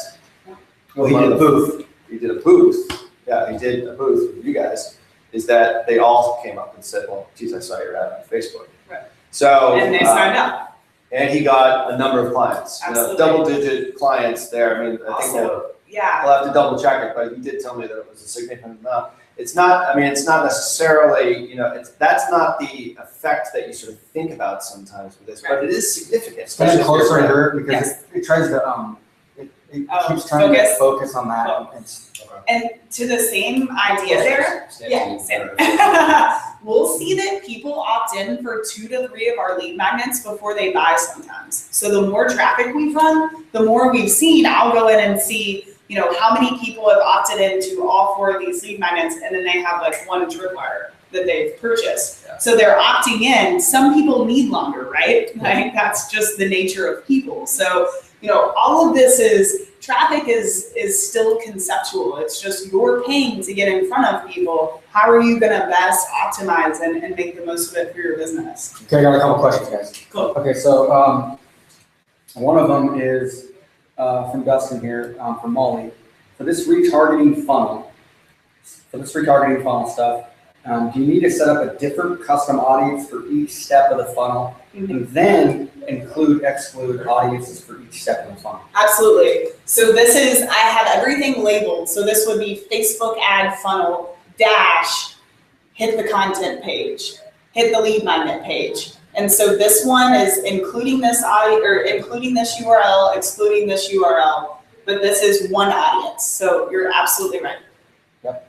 Well, he did a booth. He did a booth. Yeah, he did a booth with you guys. Is that they all came up and said, well, geez, I saw your ad on Facebook. Right. So. And they signed up. And he got a number of clients, Absolutely. double-digit clients there. I mean, I think Also, yeah. we'll have to double check it, but he did tell me that it was a significant amount. It's not necessarily, that's not the effect that you sort of think about sometimes with this, but it is significant. Stand especially if closer to you're- her because it tries to, it Oh, keeps trying to focus? focus on that. Oh. And it's- And to the same idea there, yeah, same. We'll see that people opt in for 2 to 3 of our lead magnets before they buy sometimes. So the more traffic we've run, the more we've seen. I'll go in and see, how many people have opted into all 4 of these lead magnets, and then they have like 1 tripwire that they've purchased. Yeah. So they're opting in. Some people need longer, right? Like that's just the nature of people. So, all of this is traffic is still conceptual. It's just you're paying to get in front of people. How are you gonna best optimize and make the most of it for your business? Okay, I got a couple questions, guys. Cool. Okay, so one of them is from Dustin here, from Molly. For this retargeting funnel stuff, do you need to set up a different custom audience for each step of the funnel, and then exclude audiences for each step of the funnel? Absolutely. So I have everything labeled. So this would be Facebook ad funnel dash, hit the content page, hit the lead magnet page. And so this one is including this including this URL, excluding this URL, but this is one audience. So you're absolutely right.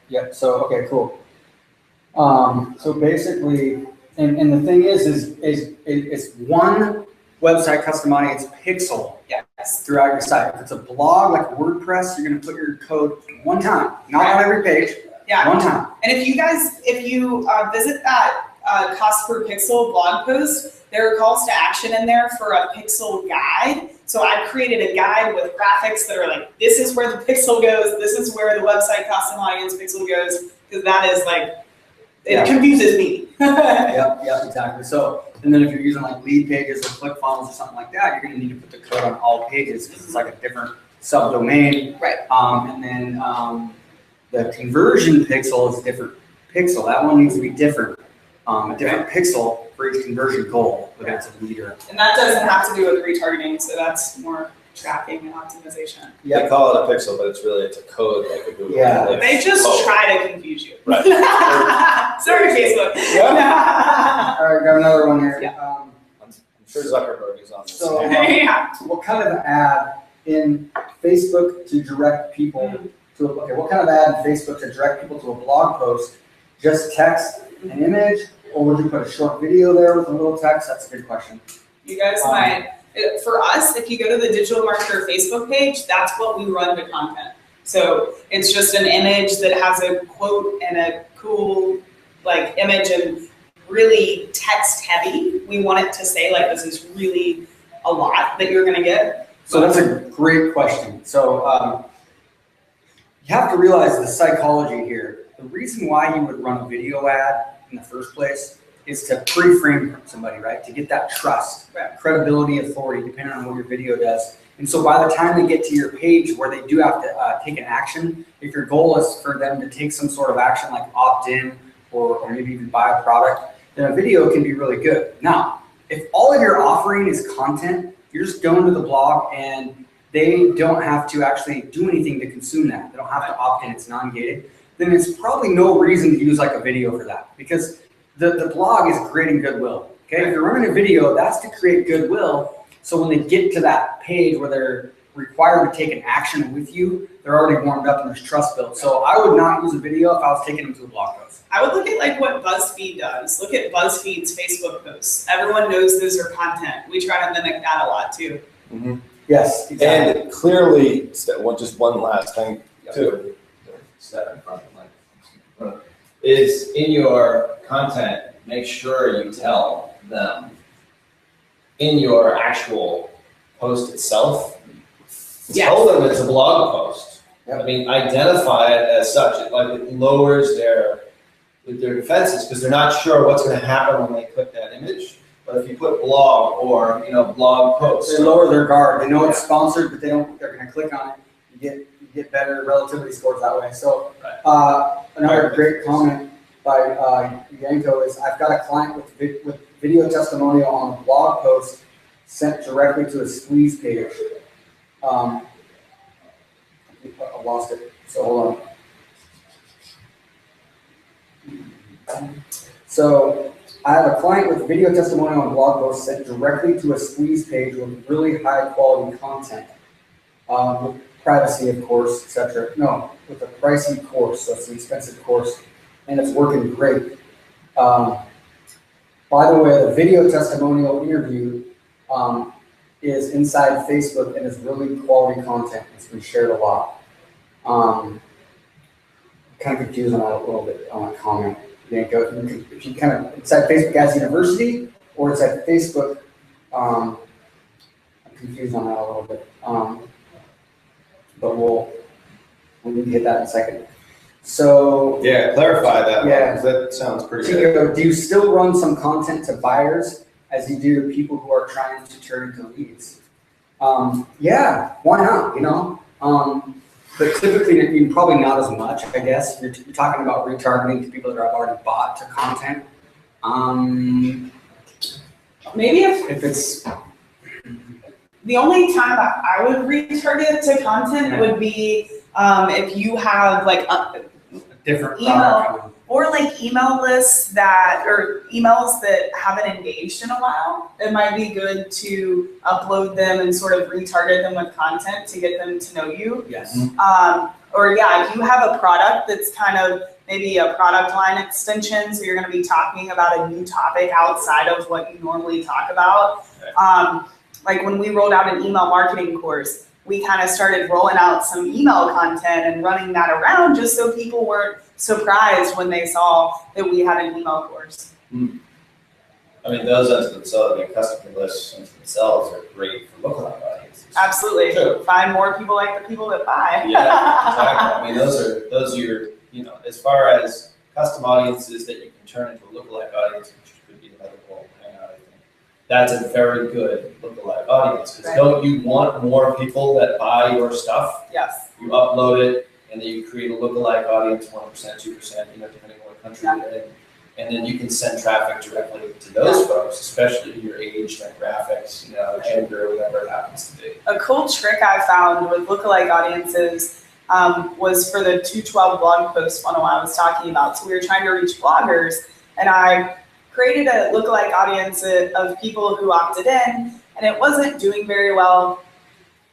Yep. So, okay, cool. So basically, and the thing is it's one website custom audience pixel Yes. throughout your site. If it's a blog like WordPress, you're going to put your code one time, not on every page, Yeah. one time. And if you visit that cost per pixel blog post, there are calls to action in there for a pixel guide. So I created a guide with graphics that are like, this is where the pixel goes, this is where the website custom audience pixel goes, because that is like, it confuses me. Yep, exactly. So, and then if you're using like lead pages or ClickFunnels or something like that, you're going to need to put the code on all pages because it's like a different subdomain. Right. And then the conversion pixel is a different pixel. That one needs to be different. A different pixel for each conversion goal, whether it's a leader. And that doesn't have to do with retargeting, so that's more tracking and optimization. They call it a pixel, but it's a code like a Google. Yeah. Analytics They just code. try to confuse you. Right. Sorry, Facebook. All right, got another one here. Yeah. I'm sure Zuckerberg is on this. So- Yeah. What kind of ad in Facebook to direct people to, what kind of ad in Facebook to direct people to a blog post? Just text, an image, or would you put a short video there with a little text? That's a good question. You guys might. For us, if you go to the Digital Marketer Facebook page, that's what we run to content. So it's just an image that has a quote and a cool image and really text heavy. We want it to say this is really a lot that you're gonna get. So that's a great question. So you have to realize the psychology here. The reason why you would run a video ad in the first place is to pre-frame somebody, right? To get that trust, credibility, authority, depending on what your video does. And so by the time they get to your page where they do have to take an action, if your goal is for them to take some sort of action like opt in or maybe even buy a product, then a video can be really good. Now, if all of your offering is content, you're just going to the blog and they don't have to actually do anything to consume that. They don't have to opt in, it's non-gated. then it's probably no reason to use like a video for that, because the blog is creating goodwill. Okay, if you're running a video, that's to create goodwill. So when they get to that page where they're required to take an action with you, they're already warmed up and there's trust built. So I would not use a video if I was taking them to a blog post. I would look at like what BuzzFeed does. Look at BuzzFeed's Facebook posts. Everyone knows those are content. We try to mimic that a lot too. Yes, exactly. And clearly, just one last thing too, step in front of my, is in your content, make sure you tell them in your actual post itself, tell them it's a blog post. Yep. I mean, identify it as such. It lowers their defenses because they're not sure what's going to happen when they click that image. But if you put blog or blog post, They lower their guard. They know it's sponsored, but they're going to click on it. You get better relativity scores that way. So another great comment by Yanko is, I've got a client with video testimonial on a blog post sent directly to a squeeze page. I lost it, so hold on. So I have a client with video testimonial on blog post sent directly to a squeeze page with really high quality content. With privacy, of course, etc. No, with a pricey course, so it's an expensive course, and it's working great. By the way, the video testimonial interview is inside Facebook and is really quality content. It's been shared a lot. Kind of confused on that a little bit on that comment. If you kind of inside Facebook Ads University or inside Facebook, I'm confused on that a little bit. But we'll hit that in a second. So yeah, clarify that. Yeah. Because that sounds pretty good. do you still run some content to buyers as you do to people who are trying to turn into leads? Yeah, why not? But typically, probably not as much, I guess. You're talking about retargeting to people that have already bought to content. Maybe If it's the only time I would retarget to content would be if you have like a different email product. or like email lists or emails that haven't engaged in a while. It might be good to upload them and sort of retarget them with content to get them to know you. Yes. Or if you have a product that's kind of maybe a product line extension, so you're going to be talking about a new topic outside of what you normally talk about. Like when we rolled out an email marketing course, we kind of started rolling out some email content and running that around just so people weren't surprised when they saw that we had an email course. I mean, those unto themselves, customer lists unto themselves are great for lookalike audiences. Absolutely. True. Find more people like the people that buy. Yeah, exactly. I mean, those are your, as far as custom audiences that you can turn into a lookalike audience, which could be another goal. I think that's a very good lookalike audience. Because don't you want more people that buy your stuff? Yes. You upload it, and then you create a lookalike audience, 1%, 2%, depending on what country you're in. And then you can send traffic directly to those folks, especially your age, demographics, gender, whatever it happens to be. A cool trick I found with lookalike audiences was for the 212 blog post funnel I was talking about. So we were trying to reach bloggers, and I created a lookalike audience of people who opted in, and it wasn't doing very well.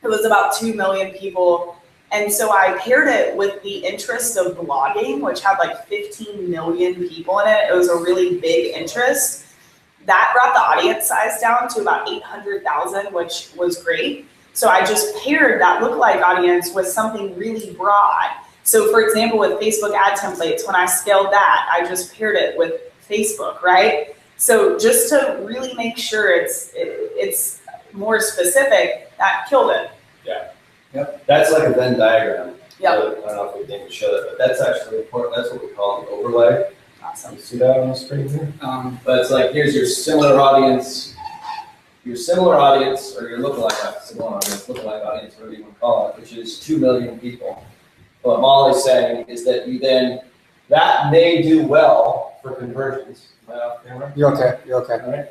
It was about 2 million people. And so I paired it with the interest of blogging, which had like 15 million people in it. It was a really big interest. That brought the audience size down to about 800,000, which was great. So I just paired that lookalike audience with something really broad. So for example, with Facebook ad templates, when I scaled that, I just paired it with Facebook, right? So just to really make sure it's more specific, that killed it. Yeah. Yep. That's like a Venn diagram. Yep. I don't know if we didn't show that, but that's actually important. That's what we call an overlay. Awesome. You see that on the screen here? But it's like, here's your similar audience, or your lookalike audience, whatever you want to call it, which is 2 million people. What Molly's saying is that that may do well for conversions. Am I off camera? You're okay. You're okay. All right.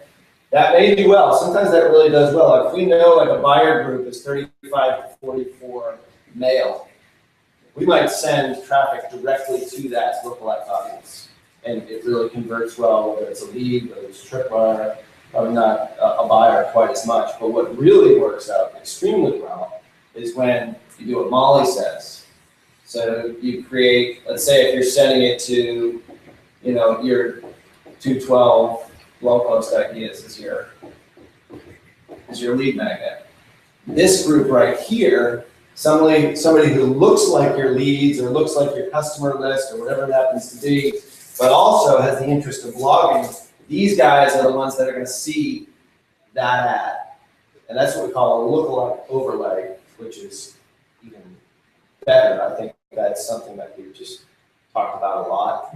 That may do well. Sometimes that really does well. If we know like a buyer group is 35 to 44 male, we might send traffic directly to that lookalike audience. And it really converts well, whether it's a lead, whether it's a tripwire, probably not a buyer quite as much. But what really works out extremely well is when you do what Molly says. So you create, let's say if you're sending it to, your 212 low post ideas is your lead magnet. This group right here, somebody who looks like your leads or looks like your customer list or whatever it happens to be, but also has the interest of blogging, these guys are the ones that are going to see that ad. And that's what we call a lookalike overlay, which is even better. I think that's something that we've just talked about a lot.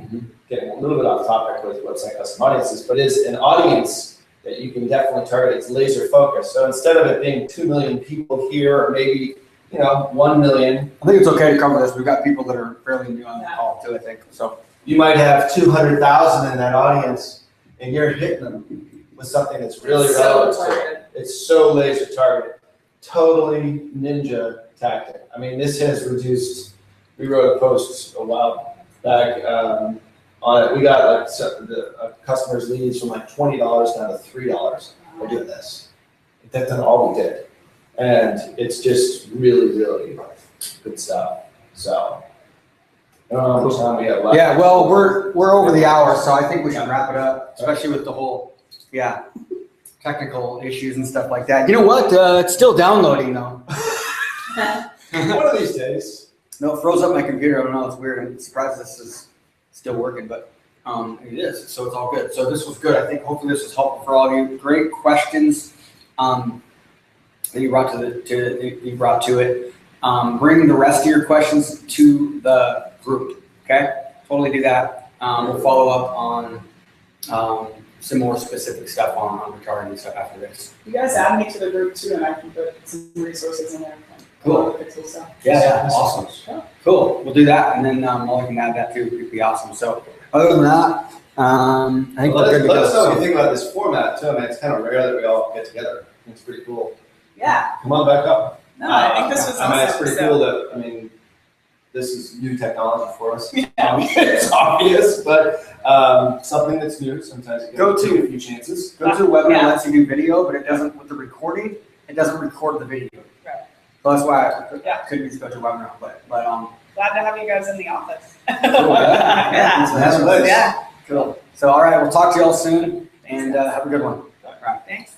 Getting a little bit off topic with website custom audiences, but it's an audience that you can definitely target. It's laser focused. So instead of it being 2 million people here, or maybe 1 million, I think it's okay to cover this. We've got people that are fairly new on the call too, I think. So you might have 200,000 in that audience, and you're hitting them with something that's really So relevant. targeted. It's so laser targeted. Totally ninja tactic. I mean, this has reduced. We wrote a post a while back on it. We got the customers' leads from like $20 down to $3 by doing this. That's all we did, and it's just really, really good stuff. So. I don't know how much time we have left. yeah, well, we're over the hour, so I think we should wrap it up, especially with the whole technical issues and stuff like that. You know what? It's still downloading though. One of these days. No, it froze up my computer. I don't know. It's weird. I'm surprised this is still working, but it is. So it's all good. So this was good. I think hopefully this was helpful for all of you. Great questions that you brought to it. Bring the rest of your questions to the group. Okay, totally do that. We'll follow up on some more specific stuff on retargeting and stuff after this. You guys add me to the group too, and I can put some resources in there. Cool. Pixel stuff. Yeah, awesome. Cool. We'll do that, and then Molly can add that too. It'd be awesome. So other than that, I think we're good to Let us know what you go. think about this format too. I mean, it's kind of rare that we all get together. It's pretty cool. Yeah. Come on back up. No, I think this was awesome. I mean, it's pretty so- cool that, I mean, this is new technology for us. It's obvious, but something that's new. Sometimes you Go gotta to- take a few chances. Go to a webinar Yeah. lets you do video, but it doesn't with the recording. It doesn't record the video. Right. So that's why I Yeah. couldn't just go to a webinar. But Glad to have you guys in the office. cool. Yeah. It's a nice place. Yeah. Cool. So all right, we'll talk to y'all soon, and have a good one. Thanks.